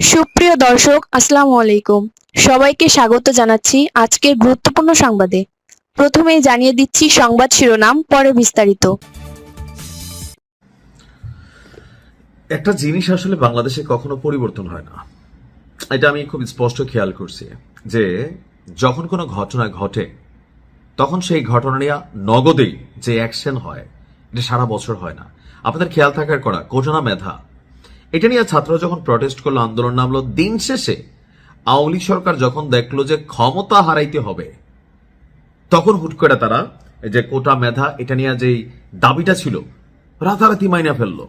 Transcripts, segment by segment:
সুপ্রিয় দর্শক, আসসালামু আলাইকুম। সবাইকে স্বাগত জানাচ্ছি আজকের গুরুত্বপূর্ণ সংবাদে। প্রথমেই জানিয়ে দিচ্ছি সংবাদ শিরোনাম, পরে বিস্তারিত। একটা জিনিস আসলে বাংলাদেশে কখনো পরিবর্তন হয় না, এটা আমি খুব স্পষ্ট খেয়াল করছি যে যখন কোনো ঘটনা ঘটে তখন সেই ঘটনা নিয়ে নগদেই যে অ্যাকশন হয় এটা সারা বছর হয় না। আপনাদের খেয়াল থাকার করা কোটা মেধা, এটা নিয়ে ছাত্ররা যখন প্রটেস্ট করলো, আন্দোলন নামলো, দিন শেষে আওয়ামী লীগ সরকার যখন দেখলো যে ক্ষমতা হারাইতে হবে তখন হুট করে তারা এই যে কোটা মেধা এটা নিয়ে যে দাবিটা ছিল রাতারাতি মাইনা ফেললো।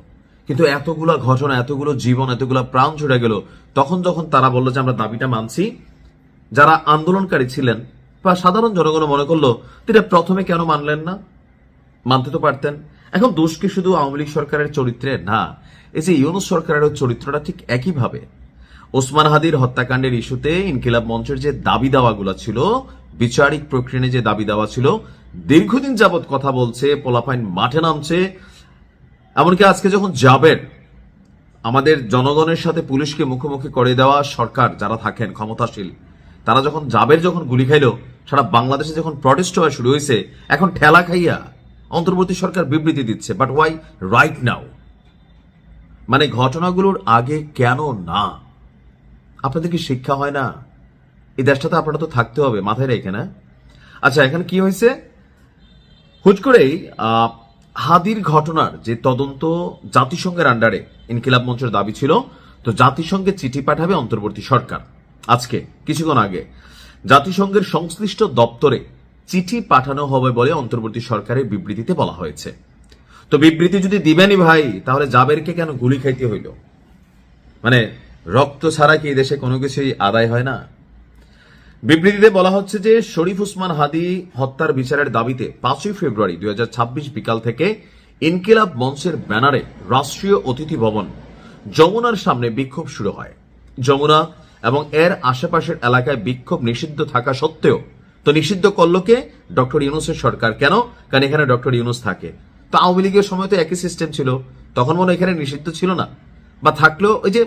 কিন্তু এতগুলা ঘটনা, এতগুলো জীবন, এতগুলো প্রাণ ছুটে গেল, তখন যখন তারা বললো যে আমরা দাবিটা মানছি, যারা আন্দোলনকারী ছিলেন বা সাধারণ জনগণ মনে করলো তিনি প্রথমে কেন মানলেন না, মানতে তো পারতেন। এখন দোষ কি শুধু আওয়ামী লীগ সরকারের চরিত্রে? না, এই যে ইউনূস সরকারের চরিত্রটা ঠিক একইভাবে। ওসমান হাদির হত্যাকাণ্ডের ইস্যুতে ইনকিলাব মঞ্চের যে দাবি দাওয়াগুলো ছিল, বিচারিক প্রক্রিয়া যে দাবি দাওয়া ছিল, দীর্ঘদিন যাবৎ কথা বলছে, পোলাপাইন মাঠে নামছে। এমনকি আজকে যখন জাবের আমাদের জনগণের সাথে পুলিশকে মুখোমুখি করে দেওয়া সরকার যারা থাকেন ক্ষমতাশীল, তারা যখন জাবের যখন গুলি খাইলো, সারা বাংলাদেশে যখন প্রটেস্ট হওয়া শুরু হয়েছে, এখন ঠেলা খাইয়া অন্তর্বর্তী সরকার বিবৃতি দিচ্ছে। But why right now? মানে ঘটনাগুলোর আগে কেন না? আপনাদের কি শিক্ষা হয় না? এই দেশটাতে আপনারা তো থাকতে হবে, মাথায় রেখে না? আচ্ছা, এখানে কি হয়েছে? হুট করেই হাদির ঘটনার যে তদন্ত জাতিসংঘের আন্ডারে ইনকিলাব মঞ্চের দাবি ছিল, তো জাতিসংঘে চিঠি পাঠাবে অন্তর্বর্তী সরকার। আজকে কিছুক্ষণ আগে জাতিসংঘের সংশ্লিষ্ট দপ্তরে চিঠি পাঠানো হবে বলে অন্তর্বর্তী সরকারের বিবৃতিতে বলা হয়েছে। তো বিবৃতি যদি দিবেনই ভাই, তাহলে জাবেরকে কেন গুলি খাইতে হইল? মানে রক্ত ছাড়া কি এই দেশে কোনো কিছুই আদায় হয় না? বিবৃতিতে বলা হচ্ছে যে শরীফ ওসমান হাদি হত্যার বিচারের দাবিতে 5ই ফেব্রুয়ারি 2026 বিকাল থেকে ইনকিলাব মঞ্চের ব্যানারে রাষ্ট্রীয় অতিথি ভবন যমুনার সামনে বিক্ষোভ শুরু হয়। যমুনা এবং এর আশেপাশের এলাকায় বিক্ষোভ নিষিদ্ধ থাকা সত্ত্বেও, তো নিষিদ্ধ করলো কে? ডক্টর ইউনূসের সরকার। কেন? কারণ এখানে ডক্টর ইউনূস থাকে। তো আওয়ামী লীগের সময় তো একই সিস্টেম ছিল, তখন মনে এখানে নিষিদ্ধ ছিল না, বা থাকলেও ওই যে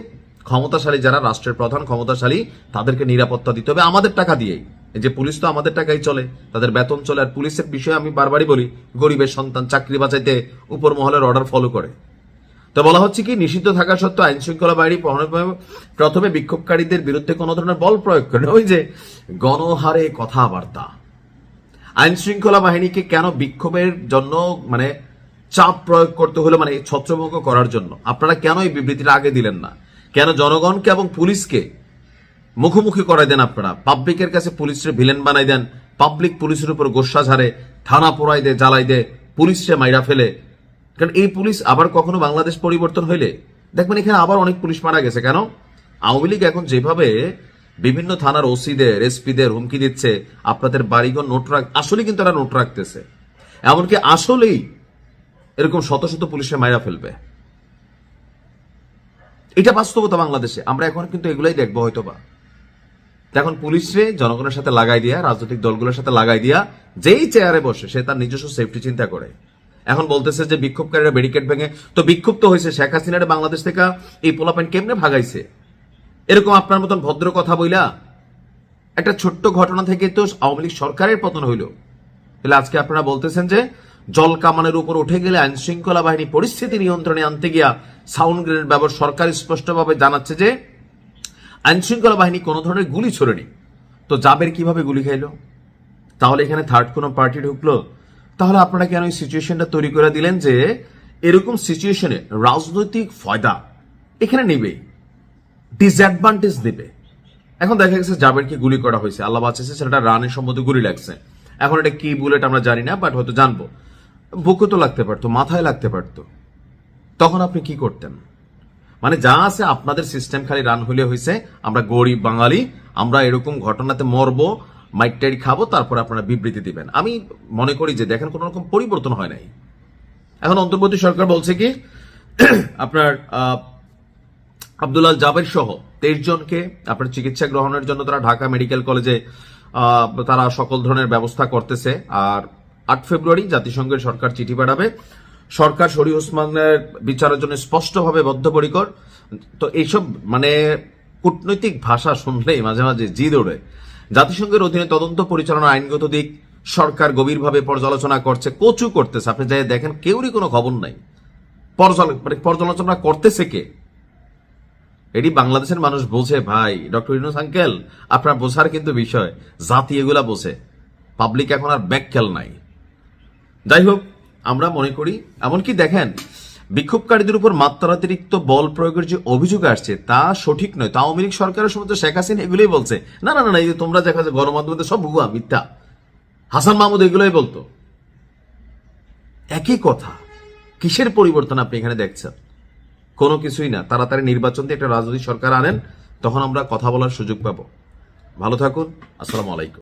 ক্ষমতাশালী যারা রাষ্ট্রের প্রধান ক্ষমতাশালী তাদেরকে নিরাপত্তা দিতে হবে আমাদের টাকা দিয়েই। এই যে পুলিশ তো আমাদের টাকাই চলে, তাদের বেতন চলে। আর পুলিশের বিষয়ে আমি বারবারই বলি, গরিবের সন্তান চাকরি বাঁচাইতে উপর মহলের অর্ডার ফলো করে। তো বলা হচ্ছে কি, নিষিদ্ধ থাকা সত্ত্বেও আইন শৃঙ্খলা বাহিনী প্রথমে বিক্ষোভকারীদের বিরুদ্ধে কোনো ধরনের বল প্রয়োগ করে, ওই যে গণহারে কথাবার্তা। আইন শৃঙ্খলা বাহিনীকে কেন বিক্ষোভের জন্য মানে চাপ প্রয়োগ করতে হলো, মানে ছত্রভঙ্গ করার জন্য? আপনারা কেন এই বিবৃতিটা আগে দিলেন না? কেন জনগণকে এবং পুলিশকে মুখোমুখি করাই দেন? আপনারা পাবলিকের কাছে পুলিশের ভিলেন বানাই দেন, পাবলিক পুলিশের উপর গোস্বা ঝাড়ে, থানা পোড়াই দেয়, জ্বালাই দেয়, পুলিশে মাইরা ফেলে। কারণ এই পুলিশ আবার কখনো বাংলাদেশ পরিবর্তন হইলে দেখবেন এখানে আবার অনেক পুলিশ মারা গেছে। কেন? আওয়ামী লীগ এখন যেভাবে বিভিন্ন থানার ওসিদের, এসপিদের হুমকি দিচ্ছে, আপনাদের বাড়িঘর নোট রাখ, আসলে কিন্তু তারা নোট রাখতেছে, এমনকি আসলেই এরকম শত শত পুলিশে মাইরা ফেলবে। এটা বাস্তবতা বাংলাদেশে। আমরা এখন কিন্তু এগুলাই দেখবো হয়তোবা। এখন পুলিশরে জনগণের সাথে লাগাই দিয়া, রাজনৈতিক দলগুলোর সাথে লাগাই দিয়া, যেই চেয়ারে বসে সে তার নিজস্ব সেফটি চিন্তা করে। এখন বলতেছে যে বিক্ষোভকারীরা ব্যারিকেড ভেঙে, তো বিক্ষুব্ধ তো হয়েছে শেখ হাসিনার বাংলাদেশ থেকে এই পোলাপাইন কেমনে ভাগাইছে? এরকম আপনার মতন ভদ্র কথা বইলা একটা ছোট্ট ঘটনা থেকে তো আওয়ামী লীগ সরকারের পতন হইল। তাহলে আজকে আপনারা বলতেছেন যে জল কামানের উপর উঠে গেলে আইন শৃঙ্খলা বাহিনী পরিস্থিতি নিয়ন্ত্রণে আনতে গিয়া সাউন্ড গ্রেনেড ব্যবহার। সরকার স্পষ্টভাবে জানাচ্ছে যে আইন শৃঙ্খলা বাহিনী কোনো ধরনের গুলি ছোড়েনি। তো জাবের কিভাবে গুলি খাইলো? তাহলে এখানে থার্ড কোনো পার্টি ঢুকলো? তাহলে আপনারা কেন এই সিচুয়েশনটা তৈরি করে দিলেন যে এরকম সিচুয়েশনে রাজনৈতিক ফায়দা এখানে নেবে, ডিসঅ্যাডভান্টেজ দেবে? এখন দেখা গেছে জাবেরকে গুলি করা হয়েছে, আল্লাহ বাঁচাচ্ছে, সেটা রানের সম্মত গুলি লাগছে। এখন এটা কি বুলেট আমরা জানি না, বাট হয়তো জানবো। বুকে তো লাগতে পারতো, মাথায় লাগতে পারতো, তখন আপনি কি করতেন? মানে যা আছে আপনাদের সিস্টেম খালি রান হইলে হয়েছে, আমরা গরিব বাঙালি, আমরা এরকম ঘটনাতে মরবো, মাইকটাই খাবো, তারপর আপনারা বিবৃতি দিবেন। আমি মনে করি যে দেখেন কোন রকম পরিবর্তন হয় নাই। এখন অন্তর্বর্তী সরকার বলছে কি, আপনার আব্দুল্লাহ জাবের সহ 23 জনকে আপনার চিকিৎসা গ্রহণের জন্য তারা ঢাকা মেডিকেল কলেজে তারা সকল ধরনের ব্যবস্থা করতেছে। আর 8 ফেব্রুয়ারি জাতিসংঘের সরকার চিঠি পাঠাবে। সরকার শরীফ ওসমানের বিচারের জন্য স্পষ্টভাবে বদ্ধপরিকর। তো এইসব মানে কূটনৈতিক ভাষা শুনলেই মাঝে মাঝে জিদ ওড়ে। জাতিসংঘের অধীনে তদন্ত পরিচালনা আইনগত দিক সরকার গভীরভাবে পর্যালোচনা করছে, কচু করতেছে। আপনি যাই দেখেন, কেউরই কোনো খবর নাই। পর্যালোচনা করতেছে কে? এটি বাংলাদেশের মানুষ বোঝে ভাই। ডক্টর ইউনূস আঙ্কেল, আপনার বোঝার কিন্তু বিষয়, জাতি এগুলা বোঝে। পাবলিক এখন আর ব্যাককেল নাই। যাই হোক, আমরা মনে করি, এমনকি দেখেন, বিক্ষোভকারীদের উপর মাত্রাতিরিক্ত বল প্রয়োগের যে অভিযোগ আসছে তা সঠিক নয়। তা আওয়ামী লীগ সরকারের সময় তো শেখ হাসিনা এগুলোই বলছে, না না না, এই যে তোমরা দেখা যায় গণমাধ্যমে সব ভুয়া মিথ্যা, হাসান মাহমুদ এগুলোই বলতো। একই কথা। কিসের পরিবর্তন আপনি এখানে দেখছেন? কোনো কিছুই না। তাড়াতাড়ি নির্বাচন দিয়ে একটা রাজনৈতিক সরকার আনেন, তখন আমরা কথা বলার সুযোগ পাবো। ভালো থাকুন। আসসালামু আলাইকুম।